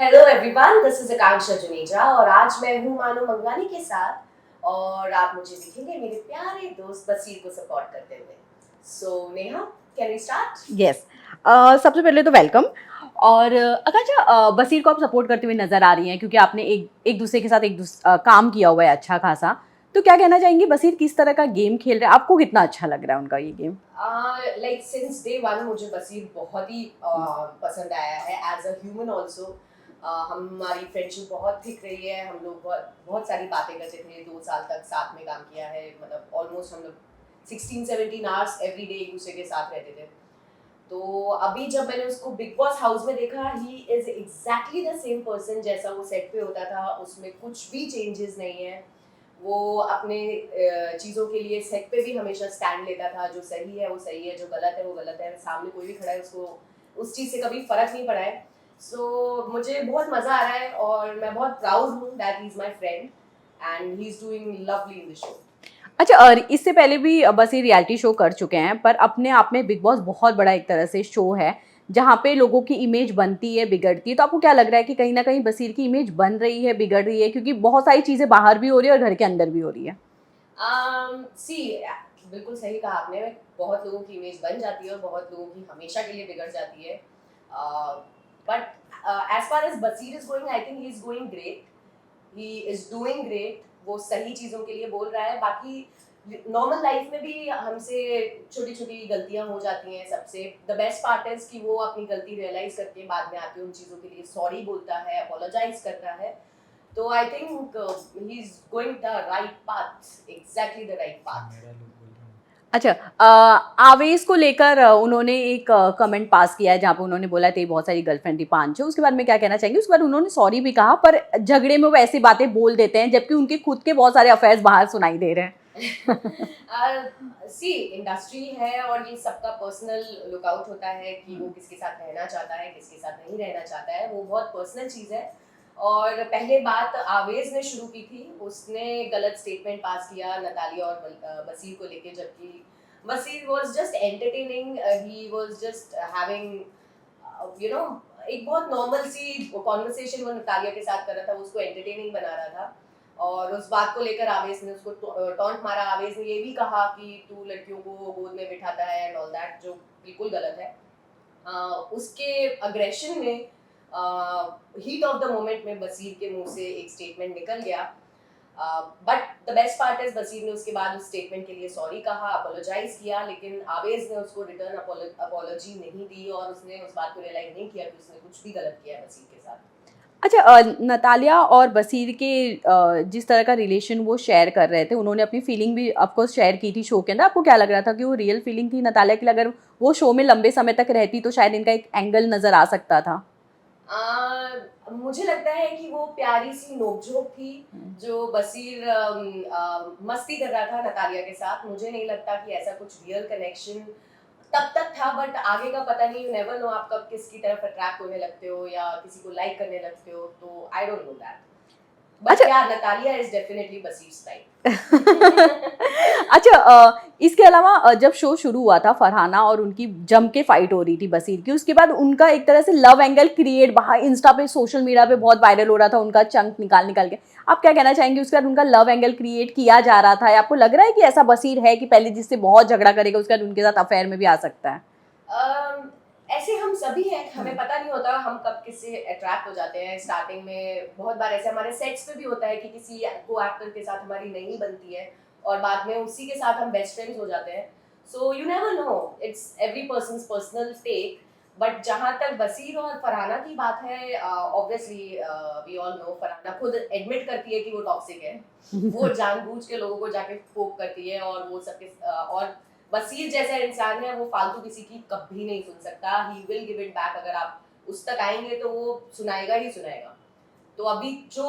Hello everyone, this is आकांक्षा जुनेजा और आज मैं हूँ मानो मंगवानी के साथ और आप मुझे दिखेंगे मेरे प्यारे दोस्त बसीर को सपोर्ट करते हुए। So Neha, can we start? Yes. सबसे पहले तो वेलकम। और आकांक्षा, बसीर को आप सपोर्ट करते हुए नजर आ रही हैं क्योंकि आपने एक एक दूसरे के साथ काम किया हुआ है अच्छा खासा। तो क्या कहना चाहेंगी, बसीर किस तरह का गेम खेल रहे हैं, आपको कितना अच्छा लग रहा है उनका ये game? Like since day one मुझे बसीर बहुत ही पसंद आया है एज अ ह्यूमन ऑल्सो। हमारी फ्रेंडशिप बहुत थिक रही है, हम लोग बहुत बहुत सारी बातें करते थे, 2 साल तक साथ में काम किया है, मतलब ऑलमोस्ट हम लोग 16-17 आवर्स एवरी डे एक दूसरे के साथ रहते थे। तो अभी जब मैंने उसको बिग बॉस हाउस में देखा, he is exactly the same person जैसा वो सेट पे होता था, उसमें कुछ भी चेंजेस नहीं है। वो अपने चीज़ों के लिए सेट पे भी हमेशा स्टैंड लेता था, जो सही है वो सही है, जो गलत है वो गलत है, सामने कोई भी खड़ा है उसको उस चीज़ से कभी फर्क नहीं पड़ा है। मुझे बहुत मज़ा आ रहा है और मैं बहुत प्राउड हूँ that he is my friend and he is doing lovely in the show. अच्छा, और इससे पहले भी बसीर रियलिटी शो कर चुके हैं, पर अपने आप में बिग बॉस बहुत बड़ा एक तरह से शो है जहाँ पे लोगों की इमेज बनती है, बिगड़ती है। तो आपको क्या लग रहा है कि कहीं ना कहीं बसीर की इमेज बन रही है, बिगड़ रही है, क्योंकि बहुत सारी चीज़ें बाहर भी हो रही है और घर के अंदर भी हो रही है? सी बिल्कुल सही कहा आपने। बहुत लोगों की इमेज बन जाती है और बहुत लोगों की हमेशा के लिए बिगड़ जाती है। But as far as Basir is going, I think he is going great, he is doing great. वो सही चीज़ों के लिए बोल रहा है। बाकी नॉर्मल लाइफ में भी हमसे छोटी छोटी गलतियां हो जाती हैं सबसे। द बेस्ट पार्ट इज कि वो अपनी गलती रियलाइज करके बाद में आके उन चीज़ों के लिए सॉरी बोलता है, अपोलोजाइज करता है। तो I think he is going the right path, exactly the right path. अच्छा, आवेश को लेकर उन्होंने एक कमेंट पास किया है जहाँ पे उन्होंने बोला तेरी बहुत सारी गर्लफ्रेंड थी 5-6, उसके बारे में क्या कहना चाहेंगे? उसके बाद उन्होंने सॉरी भी कहा, पर झगड़े में वो ऐसी बातें बोल देते हैं जबकि उनके खुद के बहुत सारे अफेयर्स बाहर सुनाई दे रहे हैं। सी इंडस्ट्री है और ये सबका पर्सनल लुकआउट होता है कि वो किसके साथ रहना चाहता है, किसके साथ नहीं रहना चाहता है, वो बहुत पर्सनल चीज़ है। और पहले बात आवेज ने शुरू की थी, उसने गलत स्टेटमेंट पास किया नतालिया और बसीर को लेके, जबकि Basir was just entertaining, he was just having you know एक बहुत नॉर्मल सी कॉन्वर्सेशन वो नतालिया के साथ कर रहा था, वो उसको एंटरटेनिंग बना रहा था। और उस बात को लेकर आवेश ने उसको टॉन्ट मारा। आवेश ने ये भी कहा कि तू लड़कियों को गोद में बिठाता है एंड ऑल दैट, जो बिल्कुल गलत है। उसके अग्रेशन में, हीट ऑफ द मोमेंट में बसीर के मुंह से एक स्टेटमेंट निकल गया। But the best part is Basir ने उसके बाद उस स्टेटमेंट के लिए सॉरी कहा, अपोलोजाइज किया, लेकिन आवेज ने उसको रिटर्न अपोलॉजी नहीं दी और उसने उस बात को रियलाइज नहीं किया कि उसने कुछ भी गलत किया है बसीर के साथ। अच्छा, नतालिया और बसीर के जिस तरह का रिलेशन वो शेयर कर रहे थे, उन्होंने अपनी फीलिंग भी ऑफकोर्स शेयर की थी शो के अंदर। आपको क्या लग रहा था कि वो रियल फीलिंग थी नतालिया की? अगर वो शो में लंबे समय तक रहती तो शायद इनका एक एंगल नजर आ सकता था। मुझे लगता है कि वो प्यारी सी नोकझोंक थी जो बसीर मस्ती कर रहा था नतालिया के साथ। मुझे नहीं लगता कि ऐसा कुछ रियल कनेक्शन तब तक था, बट आगे का पता नहीं। यू नेवर नो आप कब किसकी तरफ अट्रैक्ट होने लगते हो या किसी को लाइक करने लगते हो, तो I don't know that. But अच्छा। या नतालिया इज डेफिनेटली बसीर्स टाइप। अच्छा, इसके अलावा जब शो शुरू हुआ था, फरहाना और उनकी जम के फाइट हो रही थी बसीर की, उसके बाद उनका एक तरह से लव एंगल क्रिएट बाहर इंस्टा पे, सोशल मीडिया पे बहुत वायरल हो रहा था, उनका चंक निकाल निकाल के। आप क्या कहना चाहेंगे? उसके बाद उनका लव एंगल क्रिएट किया जा रहा था, या आपको लग रहा है कि ऐसा बसीर है कि पहले जिससे बहुत झगड़ा करेगा उसके बाद उनके साथ अफेयर में भी आ सकता है? ऐसे हम सभी हैं, हमें पता नहीं होता हम कब किससे अट्रैक्ट हो जाते हैं। स्टार्टिंग में बहुत बार ऐसे हमारे सेट्स पे भी होता है कि किसी को एक्टर के साथ हमारी नहीं बनती है और बाद में उसी के साथ हम बेस्ट फ्रेंड्स हो जाते हैं। So you never know, it's every person's personal take. But जहाँ तक बसीर और फरहाना की बात है, obviously we all know, Farhana खुद एडमिट करती है कि वो टॉक्सिक है। वो जानबूझ के लोगों को जाके पोक करती है और वो सबके और बसीर जैसा इंसान है, वो फालतू किसी की कभी नहीं सुन सकता। He will give it back. अगर आप उस तक आएंगे तो वो सुनाएगा ही सुनाएगा। तो अभी जो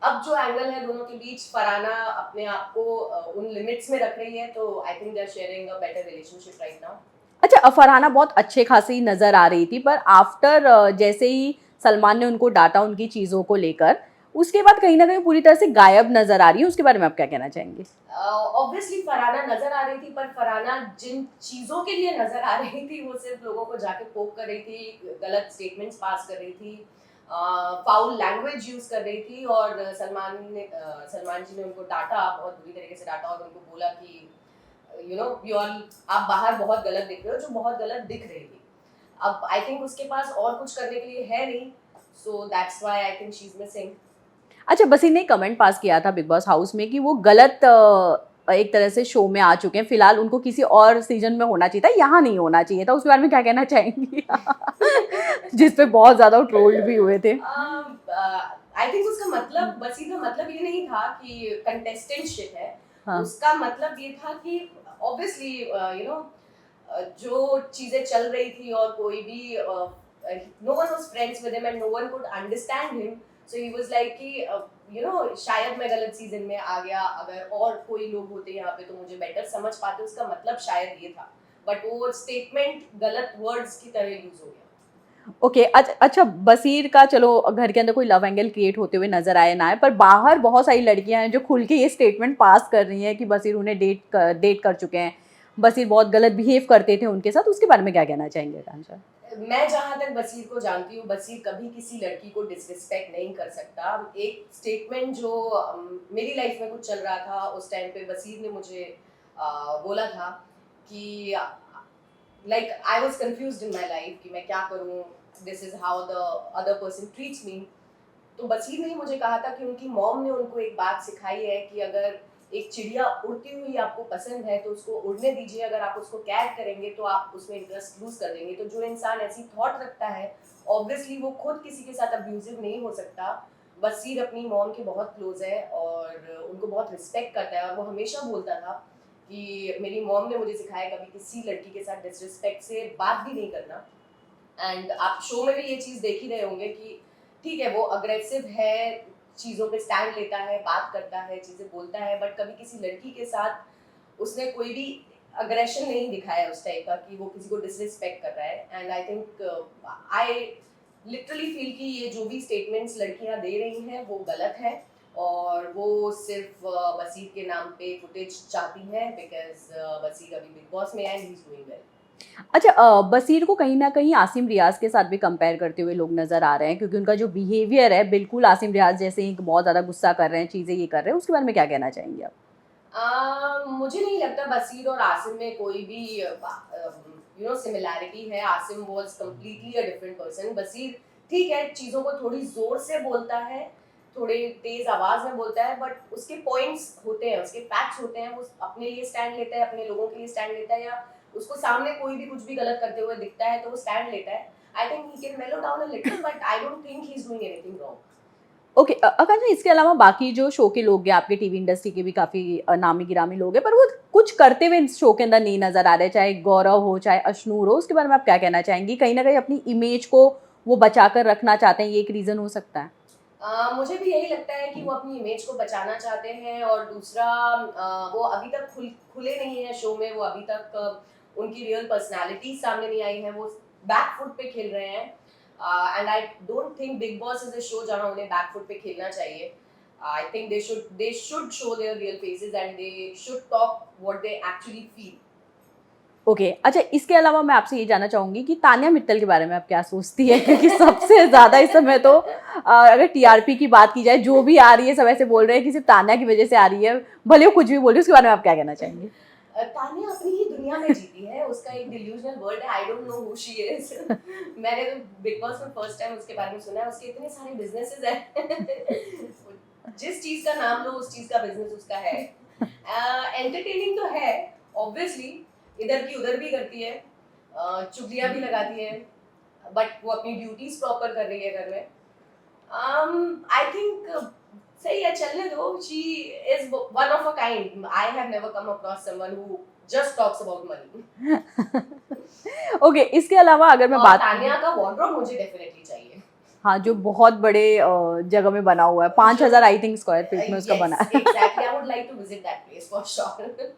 एंगल है दोनों के बीच, फराना अपने आप को उन लिमिट्स में रख रही है, तो I think they are sharing a better relationship right now. अच्छा, फरहाना बहुत अच्छे खासी नजर आ रही थी, पर आफ्टर जैसे ही सलमान ने उनको डांटा उनकी चीजों को लेकर, उसके बाद कहीं ना कहीं पूरी तरह से गायब नजर आ रही है। उसके बारे में आप क्या कहना चाहेंगे? ऑब्वियसली फराना नजर आ रही थी, पर फराना जिन चीजों के लिए नजर आ रही थी वो सिर्फ लोगों को जाके पोक कर रही थी, गलत स्टेटमेंट्स पास कर रही थी। फाउल लैंग्वेज यूज कर रही थी, और सलमान जी ने उनको डांटा, बहुत बुरी तरीके से डांटा, और उनको बोला कि आप बाहर बहुत गलत दिख रहे हो, जो बहुत गलत दिख रही थी। अब आई थिंक उसके पास और कुछ करने के लिए है नहीं, so that's why I think she is missing. अच्छा, बसीर ने कमेंट पास किया था बिग बॉस हाउस में कि वो गलत एक तरह से शो में आ चुके हैं, फिलहाल उनको किसी और सीजन में होना चाहिए था, यहाँ नहीं होना चाहिए था। उसके बारे में क्या कहना चाहेंगी? जिस पे बहुत ज़्यादा ट्रोल्ड भी हुए थे। आई थिंक उसका मतलब, बसीर का मतलब ये नहीं था कि कंटेस्टेंटशिप है। हाँ। उसका मतलब ये था कि ऑब्वियसली जो चीजें चल रही थी, और कोई भी no one was friends with him and no one could understand him, so he was like कि शायद मैं गलत सीजन में आ गया, अगर और कोई लोग होते यहाँ पे तो मुझे बेटर समझ पाते। उसका मतलब शायद ये था, बट वो स्टेटमेंट गलत वर्ड्स की तरह यूज हो गया। ओके, अच्छा, बसीर का चलो घर के अंदर कोई लव एंगल क्रिएट होते हुए नजर आए ना आए, पर बाहर बहुत सारी लड़कियां हैं जो खुल के ये स्टेटमेंट पास कर रही हैं कि बसीर उन्हें डेट कर चुके हैं, बसीर बहुत गलत बिहेव करते थे उनके साथ। उसके बारे में क्या कहना चाहेंगे कांचा? मैं जहां तक बसीर को जानती हूँ, बसीर कभी किसी लड़की को डिसरिस्पेक्ट नहीं कर सकता। एक स्टेटमेंट जो मेरी लाइफ में कुछ चल रहा था उस टाइम पे, बसीर ने मुझे बोला था कि like I was confused in my life कि मैं क्या करूं, this is how the other person treats me. तो बसीर ने ही मुझे कहा था कि उनकी मॉम ने उनको एक बात सिखाई है कि अगर एक चिड़िया उड़ती हुई आपको पसंद है तो उसको उड़ने दीजिए, अगर आप उसको कैच करेंगे तो आप उसमें इंटरेस्ट लूज कर देंगे। तो जो इंसान ऐसी थॉट रखता है, ऑब्वियसली वो खुद किसी के साथ अब्यूजिव नहीं हो सकता। बसीर अपनी मॉम के बहुत क्लोज है और उनको बहुत रिस्पेक्ट करता है, और वो हमेशा बोलता था कि मेरी मॉम ने मुझे सिखाया कभी किसी लड़की के साथ डिसरिस्पेक्ट से बात भी नहीं करना। एंड आप शो में भी ये चीज़ देख ही रहे होंगे कि ठीक है, वो अग्रेसिव है, चीज़ों पे स्टैंड लेता है, बात करता है, चीज़ें बोलता है, बट कभी किसी लड़की के साथ उसने कोई भी अग्रेशन नहीं दिखाया उस टाइप का कि वो किसी को डिसरिस्पेक्ट कर रहा है। And I think I literally feel कि ये जो भी स्टेटमेंट्स लड़कियां दे रही हैं वो गलत है, और वो सिर्फ बसीर के नाम पे फुटेज चाहती हैं, बिकॉज बसीर अभी बिग बॉस में है and he is doing well. अच्छा, बसीर को कहीं न कहीं आसिम रियाज़ के साथ भी कंपेयर करते हुए लोग नज़र आ रहे हैं, क्योंकि उनका जो बिहेवियर है बिल्कुल आसिम रियाज़ जैसे ही, बहुत ज़्यादा गुस्सा कर रहे हैं, चीज़ें ये कर रहे हैं। उसके बारे में क्या कहना चाहेंगी आप? मुझे नहीं लगता बसीर और आसिम में कोई भी सिमिलैरिटी है। Asim was completely a different person. Basir ठीक है, चीज़ों को थोड़ी जोर से बोलता है, थोड़े तेज आवाज में बोलता है, बट उसके पॉइंट्स होते हैं, उसके फैक्ट्स होते हैं, वो अपने लिए स्टैंड लेता है, अपने लोगों के लिए स्टैंड लेता है, या उसको सामने कोई भी कुछ भी गलत करते हुए दिखता है तो वो स्टैंड लेता है। आई थिंक ही कैन मेलो down a little, but I don't think he is doing anything wrong. Okay, अगर ना इसके अलावा बाकी जो शो के लोग हैं, आपके टीवी इंडस्ट्री के भी काफ़ी नामी-गिरामी लोग हैं, पर वो कुछ करते हुए इस शो के अंदर नहीं नज़र आ रहे, चाहे गौरव हो, चाहे अशनूर हो, उसके बारे में आप क्या कहना चाहेंगी? कहीं न कहीं अपनी इमेज को वो बचा कर रखना चाहते हैं, ये एक रीज़न हो सकता है? मुझे भी यही लगता है कि वो अपनी इमेज को बचाना चाहते हैं, और दूसरा वो अभी तक खुले नहीं है शो में। वो अभी तक उनकी रियल पर्सनालिटी सामने नहीं आई है, वो बैक फुट पे खेल रहे हैं। And I don't think big boss is a show जहां उन्हें बैक फुट पे खेलना चाहिए। आई think they should show their real faces and they should talk what they actually feel. Okay, अच्छा, इसके अलावा मैं आपसे ये जानना चाहूँगी कि तान्या मित्तल के बारे में आप क्या सोचती हैं? क्योंकि सबसे ज़्यादा इस समय तो अगर टीआरपी की बात की जाए, जो भी आ रही है सब ऐसे बोल रहे हैं कि सिर्फ़ तान्या की वज़ह से आ रही है, भले वो कुछ भी बोल रही है, उसके बारे में आप क्या कहना चाहेंगी? तान्या अपनी ही दुनिया में जीती है, उसका एक डिल्यूजनल वर्ल्ड है। I don't know who she is. मैंने तो बिग बॉस में फर्स्ट टाइम उसके बारे में सुना है। उसके इतने सारे बिजनेसेस हैं। जिस चीज का नाम लो उस चीज का बिजनेस उसका है। एंटरटेनिंग तो है, ऑब्वियसली, इधर की उधर भी करती है, चुगलियां भी लगाती है, बट वो अपनी ड्यूटीज प्रॉपर कर रही है घर में। आई थिंक सही है, चलने दो। She is one of a kind. I have never come across someone who just talks about money. Okay, इसके अलावा अगर मैं और बात करूँ, तान्या का वार्डरोब मुझे डेफिनेटली चाहिए। हाँ, जो बहुत बड़े जगह में बना हुआ है, 5000 आई थिंक स्क्वायर फीट में उसका बना यस है। Exactly, I would like to visit that place for sure.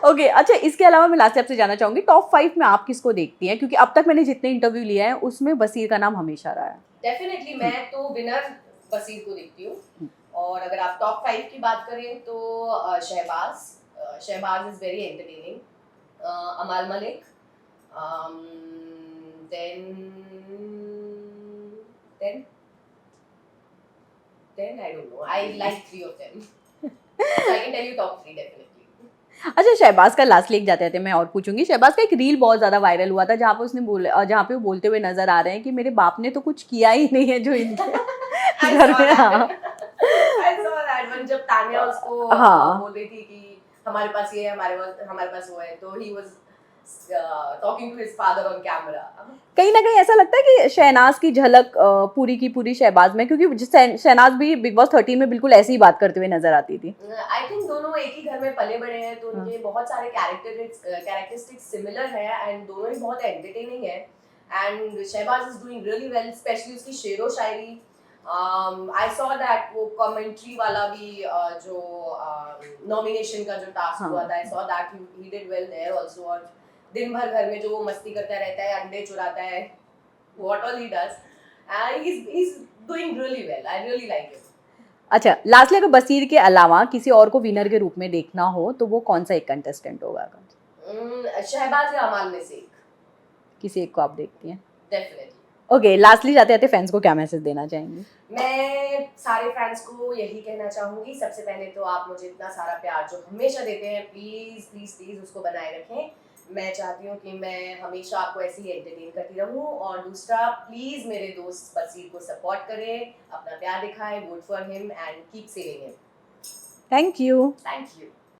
Okay, अच्छा, इसके अलावा मैं लास्ट से आपसे जानना चाहूँगी, टॉप 5 में आप किसको देखती हैं? क्योंकि अब तक मैंने जितने इंटरव्यू लिया है, उसमें बसीर का नाम हमेशा रहा है। डेफिनेटली हुँ, मैं तो विनर बसीर को देखती हूँ। हुँ। और अगर आप टॉप 5 की बात करें तो Shahbaz is very entertaining, Amaal Malik, then then 10, I don't know. I like 3 of them. So I can tell you top 3 definitely. अच्छा, शहबाज का लास्ट लेक जाते थे, मैं और पूछूंगी। शहबाज का एक रील बहुत ज्यादा वायरल हुआ था जहाँ पे उसने बोला, जहाँ पे वो बोलते हुए नजर आ रहे हैं कि मेरे बाप ने तो कुछ किया ही नहीं है जो इनके I घर saw में। that. हाँ I saw that when जब तान्या उसको हाँ। बोल रही थी कि हमारे पास ये है, हमारे पास वो है, तो he was talking to his father on camera. कहीं ना कहीं ऐसा लगता है कि शहनाज की झलक पूरी की पूरी शहबाज में, क्योंकि शहनाज भी बिग बॉस 13 में बिल्कुल ऐसी ही बात करते हुए नजर आती थी। आई थिंक दोनों एक ही घर में पले बड़े हैं, तो हाँ। उनके बहुत सारे कैरेक्टरिस्टिक्स सिमिलर है एंड दोनों ही बहुत एंटरटेनिंग है। And Shehbaz is doing really well, especially उसकी शेरो शायरी। आई सॉ दैट वो कमेंट्री वाला भी जो नॉमिनेशन का जो टास्क हाँ। हुआ था, I saw that he did well there also. और दिन भर घर में जो वो मस्ती करता रहता है, अंडे चुराता है, what all he does, he is doing really well. I really like it. अच्छा, लास्टली अगर बसीर के अलावा किसी और को विनर के रूप में देखना हो तो वो कौन सा एक कंटेस्टेंट होगा? शहबाज या अमाल में से किसी एक को आप देखती हैं? डेफिनेटली। ओके, लास्टली जाते जाते फैंस को क्या मैसेज देना चाहेंगी? मैं सारे फैंस को यही कहना चाहूंगी, सबसे पहले तो आप मुझे इतना सारा प्यार जो हमेशा देते हैं, प्लीज प्लीज प्लीज उसको बनाए रखें। मैं चाहती हूँ कि मैं हमेशा आपको ऐसे ही एंटरटेन करती रहूँ। और दूसरा, प्लीज मेरे दोस्त बसीर को सपोर्ट करें, अपना प्यार दिखाएं, vote for him and keep saving him. Thank you. Thank you.